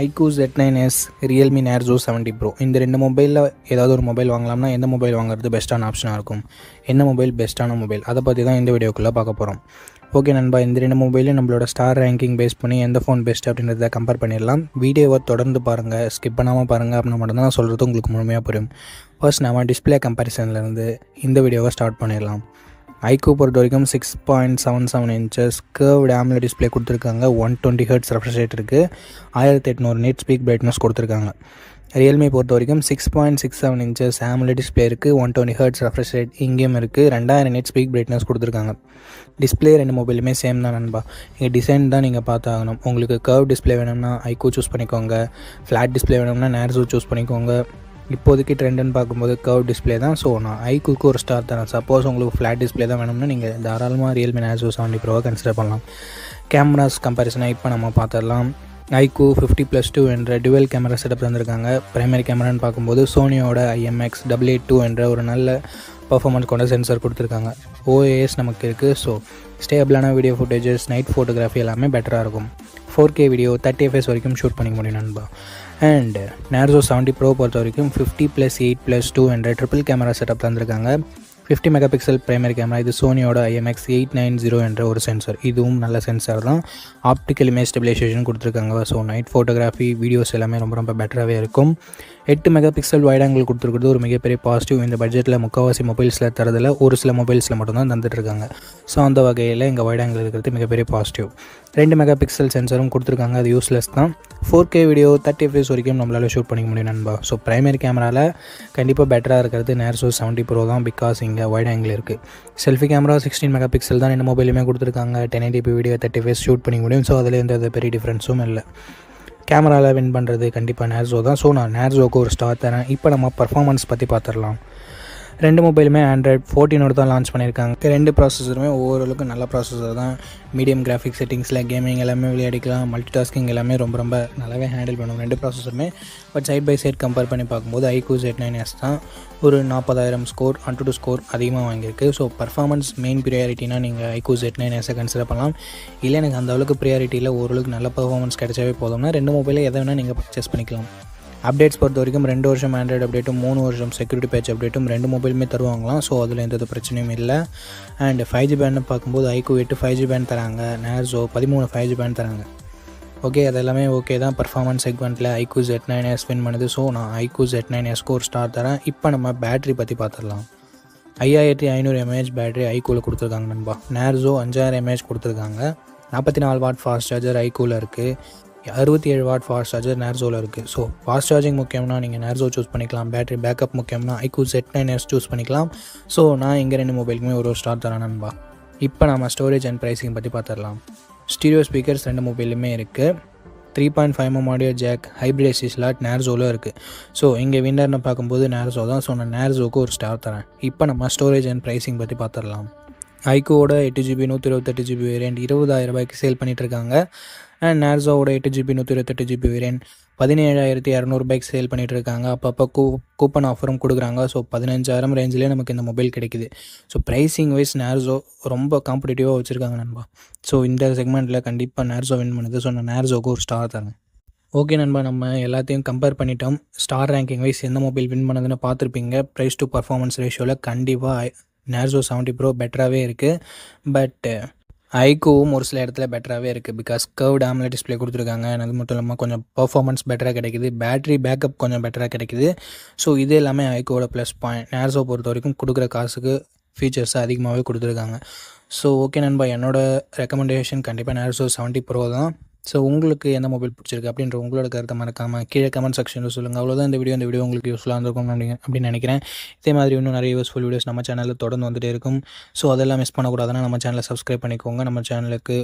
iQOO Z9s, Realme Narzo 70 Pro இந்த ரெண்டு மொபைலில் ஏதாவது ஒரு மொபைல் வாங்கலாம்னா எந்த மொபைல் வாங்குறது பெஸ்ட்டான ஆப்ஷனாக இருக்கும், என்ன மொபைல் பெஸ்ட்டான மொபைல், அதை பற்றி தான் இந்த வீடியோக்குள்ளே பார்க்க போகிறோம். ஓகே நண்பா, இந்த ரெண்டு மொபைலையும் நம்மளோட ஸ்டார் ரேங்கிங் பேஸ் பண்ணி எந்த ஃபோன் பெஸ்ட் அப்படின்றத கம்பேர் பண்ணிடலாம். வீடியோவை தொடர்ந்து பாருங்கள், ஸ்கிப் பண்ணாமல் பாருங்கள். அப்படின்னா மட்டும்தான் நான் சொல்கிறது உங்களுக்கு முழுமையாக புரியும். ஃபர்ஸ்ட் நம்ம டிஸ்பிளே கம்பேரிசன்லேருந்து இந்த வீடியோவை ஸ்டார்ட் பண்ணிடலாம். iQOO பொறுத்த வரைக்கும் 6.77 inches கர்வ்டு AMOLED டிஸ்பிளே கொடுத்துருக்காங்க. 120 Hz ரெஃப்ரெஷ் ரேட் இருக்குது. 1800 nits பீக் பிரைட்னஸ் கொடுத்துருக்காங்க. ரியல்மி பொறுத்த வரைக்கும் 6.67 inches AMOLED டிஸ்பிளே இருக்குது. 120 Hz ரெஃப்ரெஷ் ரேட் இங்கேயும் இருக்குது. 2000 nits பீக் பிரைட்னஸ் கொடுத்துருக்காங்க. டிஸ்பிளே ரெண்டு மொபைலுமே சேம் தான் நண்பா. இங்கே டிசைன் தான் நீங்கள் பார்த்தாகணும். உங்களுக்கு கர்வ் டிஸ்பிளே வேணும்னா iQOO சூஸ் பண்ணிக்கோங்க. ஃப்ளாட் டிஸ்பிளே வேணும்னா Narzo சூஸ் பண்ணிக்கோங்க. இப்போதைக்கு ட்ரெண்டுன்னு பார்க்கும்போது கர்வ் டிஸ்பிளே தான். ஸோ நான் iQOOக்கு ஒரு ஸ்டார் தரேன். சப்போஸ் உங்களுக்கு ஃப்ளாட் டிஸ்பிளே தான் வேணும்னா நீங்கள் தாராளமாக Realme Narzo 70 Pro கன்சிடர் பண்ணலாம். கேமராஸ் கம்பேரிசனாக இப்போ நம்ம பார்த்துடலாம். iQOO 50+2 என்ற டுவெல் கேமரா செட்டப் தந்திருக்காங்க. பிரைமரி கேமரான்னு பார்க்கும்போது சோனியோட IMX882 என்ற ஒரு நல்ல பர்ஃபார்மன்ஸ் கொண்ட சென்சார் கொடுத்துருக்காங்க. OAS நமக்கு இருக்குது. ஸோ ஸ்டேபிளான வீடியோ ஃபுட்டேஜஸ், நைட் ஃபோட்டோகிராஃபி எல்லாமே பெட்டராக இருக்கும். 4K வீடியோ 30 fps வரைக்கும் ஷூட் பண்ணிக்க முடியும் நண்பா. அண்ட் Narzo 70 Pro பொறுத்த வரைக்கும் 50+8+2 என்ற ட்ரிபிள் கேமரா செட்டப் தந்திருக்காங்க. 50 மெகாபிக்சல் பிரைமரி கேமரா. இது சோனியோட IMX890 என்ற ஒரு சென்சார். இதுவும் நல்ல சென்சார் தான். ஆப்டிக்கல் இமேஜ் ஸ்டெபிலைசேஷன் கொடுத்துருக்காங்க. ஸோ நைட் ஃபோட்டோகிராஃபி, வீடியோஸ் எல்லாமே ரொம்ப பெட்டராகவே இருக்கும். 8 மெகாபிக்சல் வைட் ஆங்கிள் கொடுத்துருக்குறது ஒரு மிகப்பெரிய பாசிட்டிவ். இந்த பட்ஜெட்டில் முக்கால்வாசி மொபைல்ஸில் தரதில் ஒரு சில மொபைல்ஸில் மட்டும்தான் தந்துட்டுருக்காங்க. ஸோ அந்த வகையில் இங்கே வைட் ஆங்கிள் இருக்கிறது மிகப்பெரிய பாசிட்டிவ். 2 மெகாபிக்சல் சென்சாரும் கொடுத்துருக்காங்க. அது யூஸ்லெஸ் தான். 4K வீடியோ 30 fps வரைக்கும் நம்மளால் ஷூட் பண்ணிக்க முடியும் நண்பா. ஸோ பிரைமரி கேமராவில் கண்டிப்பாக பெட்டராக இருக்கிறது Narzo 70 Pro தான். பிகாஸ் இங்கே வைட் ஆங்கிள் இருக்குது. செல்ஃபி கேமரா 16 மெகாபிக்சல் தான் இந்த மொபைலுமே கொடுத்துருக்காங்க. 1080p வீடியோ 30 fps ஷூட் பண்ணிக்க முடியும். ஸோ அதில் எந்த பெரிய டிஃப்ரென்ஸும் இல்லை. கேமராவில் வின் பண்ணுறது கண்டிப்பாக Narzo தான். ஸோ நான் Narzoக்கு ஒரு ஸ்டார் தரேன். இப்போ நம்ம பர்ஃபார்மன்ஸ் பற்றி பார்த்துடலாம். ரெண்டு மொபைலுமே Android 14 தான் லான்ச் பண்ணியிருக்காங்க. ரெண்டு ப்ராசஸருமே ஓரளவுக்கு நல்ல ப்ராசஸர் தான். மீடியம் கிராஃபிக் செட்டிங்ஸில் கேமிங் எல்லாமே விளையாடிக்கலாம். மல்டி டாஸ்கிங் எல்லாமே ரொம்ப நல்லாவே ஹேண்டில் பண்ணுவோம் ரெண்டு ப்ராசஸருமே. But side by side compare பண்ணி பார்க்கும்போது iQOO Z9s தான் ஒரு 40,000 ஸ்கோர், AnTuTu ஸ்கோர் அதிகமாக வாங்கியிருக்கு. ஸோ பர்ஃபார்மன்ஸ் மெயின் ப்ரியாரிட்டினா நீங்கள் iQOO Z9s கன்சிடர் பண்ணலாம். இல்லை எனக்கு அந்த அளவுக்கு ப்ரியாரிட்டியில் ஓரளவுக்கு நல்ல பர்ஃபார்மன்ஸ் கிடைச்சாவே போதும்னா ரெண்டு மொபைலில் எதை வேணால் நீங்கள் பர்ச்சேஸ் பண்ணிக்கலாம். அப்டேட்ஸ் பொறுத்த வரைக்கும் 2 வருஷம் ஆண்ட்ராய்டு அப்டேட்டும் 3 வருஷம் செக்யூரிட்டி பேட்ச் அப்டேட்டும் ரெண்டு மொபைலுமே தருவாங்களாம். ஸோ அதில் எந்த பிரச்சனையும் இல்லை. அண்ட் 5G பேண்ட் பார்க்கும்போது iQOO 8 5G பேண்ட் தராங்க. Narzo 13 5G பேண்ட் தராங்க. ஓகே, அது எல்லாமே ஓகே தான். பர்ஃபார்மன்ஸ் செக்மெண்ட்டில் iQOO Z9s வின் பண்ணுது. ஸோ நான் iQOO Z9sக்கு ஒரு ஸ்டார் தரேன். இப்போ நம்ம பேட்டரி பற்றி பார்த்துடலாம். 5500 mAh பேட்டரி iQOOவில் கொடுத்துருக்காங்க நண்பா. Narzo 5000 mAh கொடுத்துருக்காங்க. 44 வாட் ஃபாஸ்ட் சார்ஜர் iQOOவில் இருக்குது. 67 வாட் ஃபாஸ்ட் சார்ஜர் Narzoவில் இருக்குது. ஸோ ஃபாஸ்ட் சார்ஜிங் முக்கியம்னா நீங்கள் Narzo சூஸ் பண்ணிக்கலாம். பேட்டரி பேக்கப் முக்கியம்னா iQOO Z9s சூஸ் பண்ணிக்கலாம். ஸோ நான் இங்கே ரெண்டு மொபைலுக்குமே ஒரு ஸ்டார் தரேன் நண்பா. இப்போ நம்ம ஸ்டோரேஜ் அண்ட் ப்ரைஸிங் பற்றி பார்த்துடலாம். ஸ்டீரியோ ஸ்பீக்கர்ஸ் ரெண்டு மொபைலுமே இருக்குது. 3.5mm audio jack, hybrid AC slot Narzoவில் இருக்குது. ஸோ இங்கே வின்னர்னு பார்க்கும்போது Narzo தான். ஸோ நான் Narzoக்கு ஒரு ஸ்டார் தரேன். இப்போ நம்ம ஸ்டோரேஜ் அண்ட் ப்ரைஸிங் பற்றி பார்த்துடலாம். iQOOவோட 8GB 128GB வேரியண்ட் 20,000 ரூபாய்க்கு சேல் பண்ணிகிட்ருக்காங்க. அண்ட் Narzoவோட 8GB 128GB வேரியண்ட் 17,200 ரூபாய்க்கு சேல் பண்ணிகிட்ருக்காங்க. அப்பப்போ கூப்பன் ஆஃபரும் கொடுக்குறாங்க. ஸோ 15,000 ரேஞ்சிலே நமக்கு இந்த மொபைல் கிடைக்குது. ஸோ ப்ரைஸிங் வைஸ் Narzo ரொம்ப காம்படிட்டிவாக வச்சுருக்காங்க நண்பா. ஸோ இந்த செக்மெண்ட்டில் கண்டிப்பாக Narzo வின் பண்ணுது. ஸோ நான் Narzoக்கு ஒரு ஸ்டார் தரேன். ஓகே நண்பா, நம்ம எல்லாத்தையும் கம்பேர் பண்ணிட்டோம். ஸ்டார் ரேங்கிங் வைஸ் எந்த மொபைல் வின் பண்ணதுன்னு பார்த்துருப்பீங்க. ப்ரைஸ் டு பர்ஃபார்மன்ஸ் ரேஷியோவில் கண்டிப்பாக Narzo 70 Pro பெட்டராகவே இருக்குது. பட் iQOOவும் ஒரு சில இடத்துல பெட்டராகவே இருக்குது. பிகாஸ் கர்வ்டு AMOLED டிஸ்பிளே கொடுத்துருக்காங்க. அது மட்டும் இல்லாமல் கொஞ்சம் பர்ஃபார்மன்ஸ் பெட்டராக கிடைக்குது. பேட்டரி பேக்கப் கொஞ்சம் பெட்டராக கிடைக்குது. ஸோ இது எல்லாமே iQOOவோட ப்ளஸ் பாயிண்ட். Narzo பொறுத்த வரைக்கும் கொடுக்குற காசுக்கு ஃபீச்சர்ஸ் அதிகமாகவே கொடுத்துருக்காங்க. ஸோ ஓகே நண்பா, என்னோடய ரெக்கமெண்டேஷன் கண்டிப்பாக Narzo 70 Pro தான். ஸோ உங்களுக்கு எந்த மொபைல் பிடிச்சிருக்கு அப்படின்ற உங்களோட கருத்தை மறக்காமல் கீழே கமெண்ட் செக்ஷனில் சொல்லுங்கள். அவ்வளோதான் இந்த வீடியோ உங்களுக்கு யூஸ்ஃபுல்லாக இருந்திருக்கும் அப்படின்னு நினைக்கிறேன். இதே மாதிரி இன்னும் நிறைய யூஸ்ஃபுல் வீடியோஸ் நம்ம சேனலில் தொடர்ந்து வந்துகிட்டே இருக்கும். ஸோ அதெல்லாம் மிஸ் பண்ணக்கூடாதுன்னா நம்ம சேனலை சப்ஸ்கிரைப் பண்ணிக்கோங்க. நம்ம சேனலுக்கு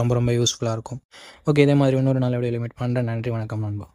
ரொம்ப யூஸ்ஃபுல்லாக இருக்கும். ஓகே, இதே மாதிரி இன்னொரு நல்ல வீடியோவில் மீட் பண்ணுறேன். நன்றி, வணக்கம் நண்பா.